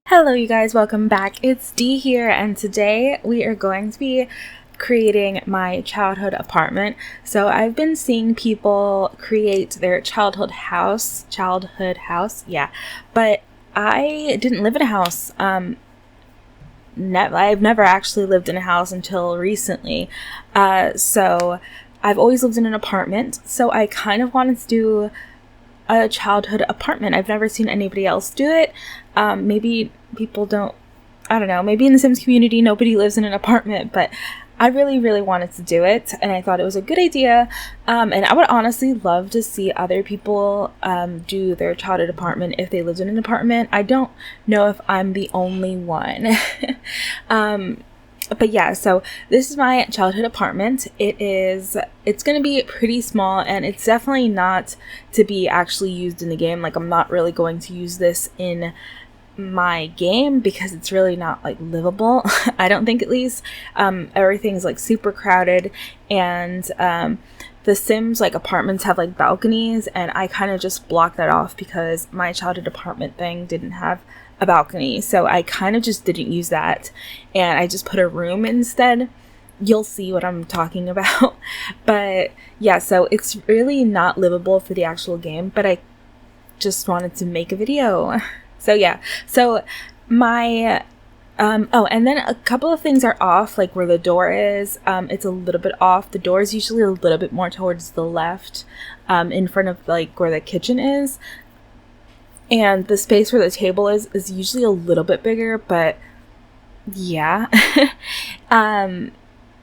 Hello you guys, welcome back. It's Dee here, and today we are going to be creating my childhood apartment. So I've been seeing people create their childhood house, yeah, but I didn't live in a house. I've never actually lived in a house until recently. So I've always lived in an apartment, so I kind of wanted to do a childhood apartment. I've never seen anybody else do it. Maybe people don't, I don't know, maybe in the Sims community nobody lives in an apartment, but I really wanted to do it, and I thought it was a good idea. And I would honestly love to see other people do their childhood apartment if they lived in an apartment. I don't know if I'm the only one. But yeah, so this is my childhood apartment. It's going to be pretty small, and it's definitely not to be actually used in the game. Like, I'm not really going to use this in my game because it's really not like livable. I don't think, at least. Everything's like super crowded, and the Sims like apartments have like balconies, and I kind of just blocked that off because my childhood apartment thing didn't have a balcony, so I kind of just didn't use that, and I just put a room instead. You'll see what I'm talking about. But yeah, so it's really not livable for the actual game, but I just wanted to make a video. So yeah, so my and then a couple of things are off, like where the door is. It's a little bit off. The door is usually a little bit more towards the left, in front of like where the kitchen is. And the space where the table is usually a little bit bigger, but yeah.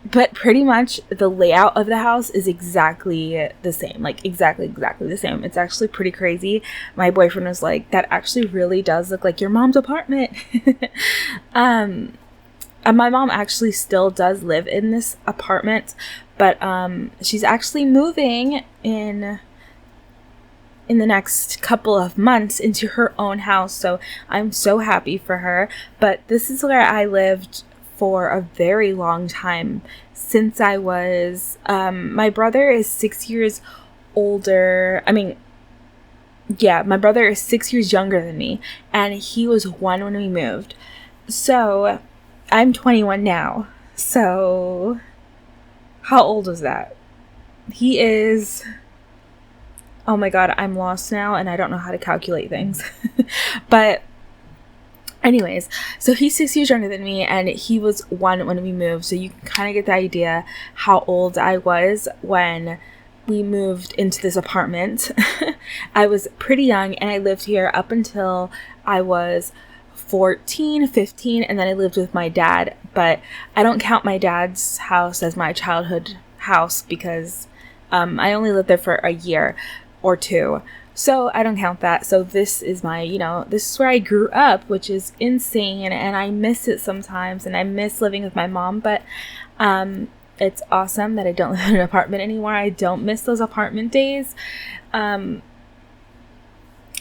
But pretty much the layout of the house is exactly the same, like exactly the same. It's actually pretty crazy. My boyfriend was like, that actually really does look like your mom's apartment. And my mom actually still does live in this apartment, but she's actually moving in the next couple of months into her own house, so I'm so happy for her. But this is where I lived for a very long time, since I was my brother is 6 years older. My brother is 6 years younger than me, and he was 1 when we moved. So I'm 21 now. So how old is that? He is, oh my god, I'm lost now, and I don't know how to calculate things. But anyways, so he's 6 years younger than me, and he was 1 when we moved. So you can kind of get the idea how old I was when we moved into this apartment. I was pretty young, and I lived here up until I was 14, 15, and then I lived with my dad. But I don't count my dad's house as my childhood house because I only lived there for a year or two, so I don't count that. So this is my, this is where I grew up, which is insane, and I miss it sometimes, and I miss living with my mom. But it's awesome that I don't live in an apartment anymore. I don't miss those apartment days,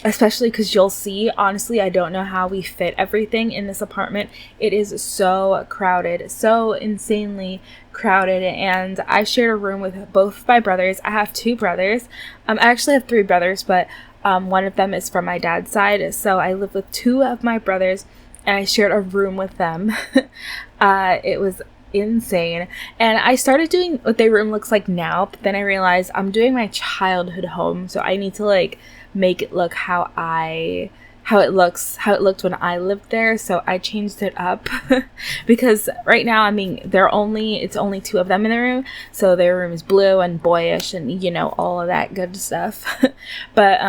especially because you'll see, honestly, I don't know how we fit everything in this apartment. It is so crowded, so insanely crowded, and I shared a room with both my brothers. I have 2 brothers. I actually have 3 brothers, but one of them is from my dad's side, so I live with 2 of my brothers, and I shared a room with them. It was insane, and I started doing what their room looks like now, but then I realized I'm doing my childhood home, so I need to like make it look how it looked when I lived there. So I changed it up because right now, it's only 2 of them in the room, so their room is blue and boyish and all of that good stuff. But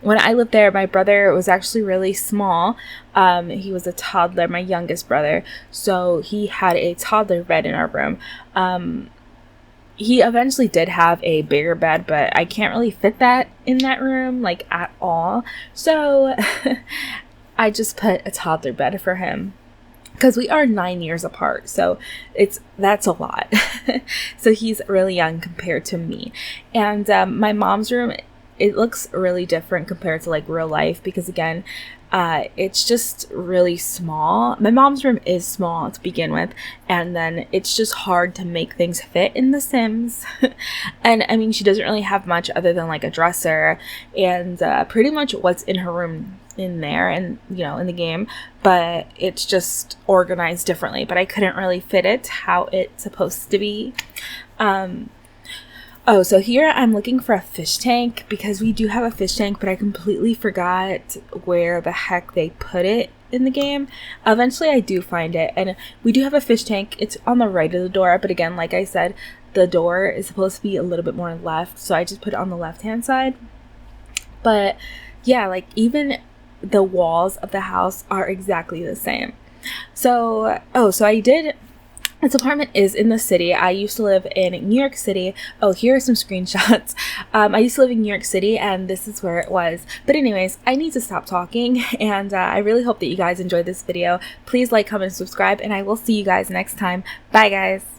when I lived there, my brother was actually really small. He was a toddler, my youngest brother, so he had a toddler bed in our room. He eventually did have a bigger bed, but I can't really fit that in that room, like, at all. So I just put a toddler bed for him, because we are 9 years apart, so that's a lot. So he's really young compared to me. And my mom's room, it looks really different compared to like real life, because again, it's just really small. My mom's room is small to begin with, and then it's just hard to make things fit in The Sims. And she doesn't really have much other than like a dresser, and pretty much what's in her room in there and, you know, in the game, but it's just organized differently, but I couldn't really fit it how it's supposed to be. Oh, so here I'm looking for a fish tank because we do have a fish tank, but I completely forgot where the heck they put it in the game. Eventually I do find it, and we do have a fish tank. It's on the right of the door, but again, like I said, the door is supposed to be a little bit more left, so I just put it on the left hand side. But yeah, like even the walls of the house are exactly the same. So this apartment is in the city. I used to live in New York City. Oh, here are some screenshots. I used to live in New York City, and this is where it was. But anyways, I need to stop talking, and I really hope that you guys enjoyed this video. Please like, comment, and subscribe, and I will see you guys next time. Bye, guys.